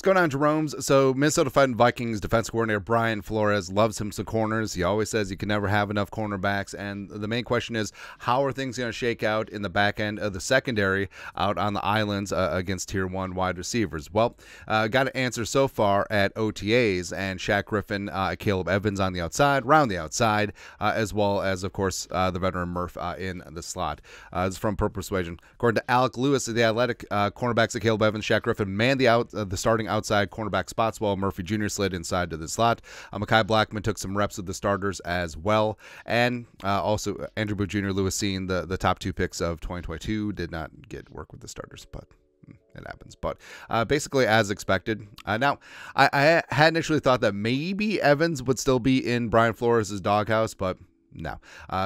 What's going on, Jerome's? So Minnesota Vikings defense coordinator Brian Flores loves him some corners. He always says you can never have enough cornerbacks, and the main question is, how are things going to shake out in the back end of the secondary out on the islands against Tier 1 wide receivers? Well, got an answer so far at OTAs, and Shaq, Griffin, Akayleb Evans on the outside, round the outside, as well as, of course, the veteran Murph in the slot. It's from Purple Persuasion. According to Alec Lewis of The Athletic, cornerbacks Akayleb Evans, Shaq Griffin manned the starting outside cornerback spots while Murphy Jr. slid inside to the slot. Mekhi Blackmon took some reps with the starters as well. And also Andrew Booth Jr., Lewis Cine, the top 2 picks of 2022, did not get work with the starters, but it happens. But basically as expected. Now, I had initially thought that maybe Evans would still be in Brian Flores' doghouse, but no.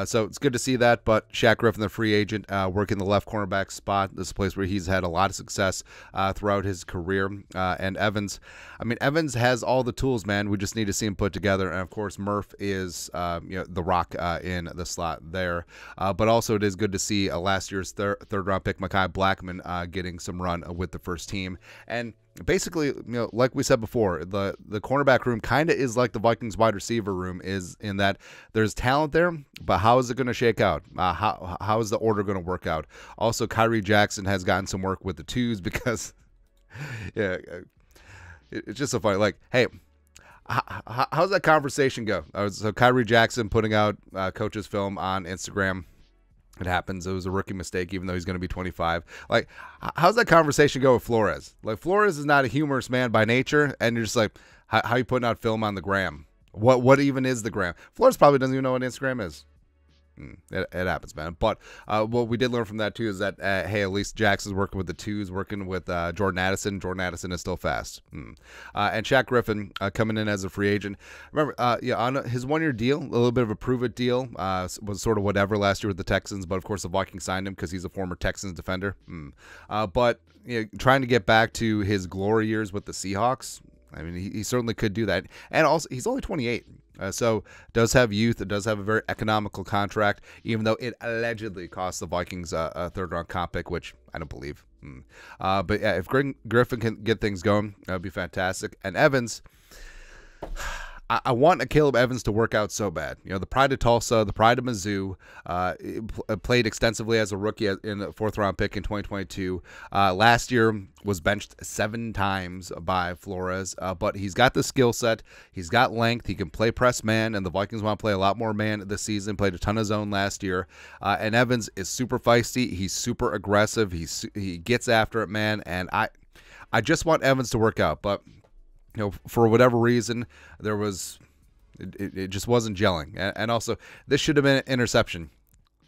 So it's good to see that, but Shaq Griffin, the free agent, working the left cornerback spot. This is a place where he's had a lot of success throughout his career. And Evans, I mean, Evans has all the tools, man. We just need to see him put together. And, of course, Murph is the rock in the slot there. But also it is good to see last year's third-round pick, Mekhi Blackmon, getting some run with the first team. And basically, like we said before, the cornerback room kind of is like the Vikings wide receiver room, is in that there's talent there, but how is it going to shake out? How is the order going to work out? Also, Kyrie Jackson has gotten some work with the twos because, yeah, it's just so funny. Like, hey, how's that conversation go? So Kyrie Jackson putting out coach's film on Instagram. It happens. It was a rookie mistake, even though he's going to be 25. Like, how's that conversation go with Flores? Like, Flores is not a humorous man by nature, and you're just like, how are you putting out film on the gram? What even is the gram? Flores probably doesn't even know what Instagram is. It happens, man. But what we did learn from that, too, is that, hey, at least Jackson's working with the twos, working with Jordan Addison. Jordan Addison is still fast. And Shaq Griffin coming in as a free agent. Remember, on his one-year deal, a little bit of a prove-it deal, was sort of whatever last year with the Texans. But, of course, the Vikings signed him because he's a former Texans defender. But trying to get back to his glory years with the Seahawks, I mean, he certainly could do that. And also, he's only 28. So does have youth. It does have a very economical contract, even though it allegedly cost the Vikings a third-round comp pick, which I don't believe. But yeah, if Griffin can get things going, that would be fantastic. And Evans, I want Akayleb Evans to work out so bad. The pride of Tulsa, the pride of Mizzou, played extensively as a rookie in the 4th-round pick in 2022. Last year was benched 7 times by Flores, but he's got the skill set. He's got length. He can play press man, and the Vikings want to play a lot more man this season. Played a ton of zone last year. And Evans is super feisty. He's super aggressive. He gets after it, man. And I just want Evans to work out, but for whatever reason, it just wasn't gelling. And also, this should have been an interception.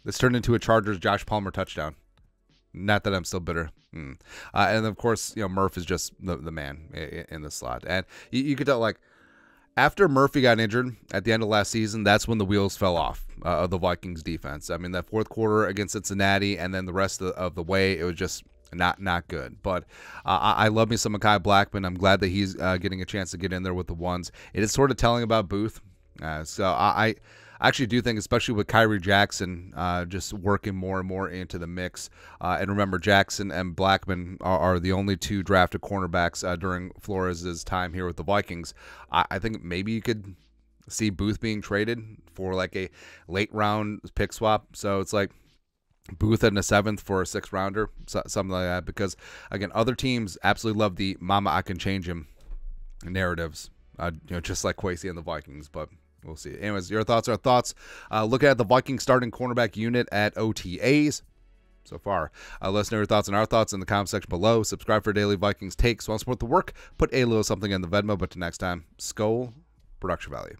This turned into a Chargers Josh Palmer touchdown. Not that I'm still bitter. And of course, Murph is just the man in the slot. And you could tell, like, after Murphy got injured at the end of last season, that's when the wheels fell off of the Vikings defense. I mean, that 4th quarter against Cincinnati and then the rest of the way, it was just not good. But I love me some Mekhi Blackmon. I'm glad that he's getting a chance to get in there with the ones. It is sort of telling about Booth. So I actually do think, especially with Kyrie Jackson just working more and more into the mix. And remember, Jackson and Blackmon are the only 2 drafted cornerbacks during Flores' time here with the Vikings. I think maybe you could see Booth being traded for like a late round pick swap. So it's like Booth in the 7th for a 6th rounder, something like that. Because again, other teams absolutely love the "Mama, I can change him" narratives, just like Kwesi and the Vikings. But we'll see. Anyways, your thoughts are thoughts. Looking at the Vikings starting cornerback unit at OTAs so far. Let us know your thoughts and our thoughts in the comment section below. Subscribe for daily Vikings takes. Want to support the work? Put a little something in the Venmo. But till next time, Skol, production value.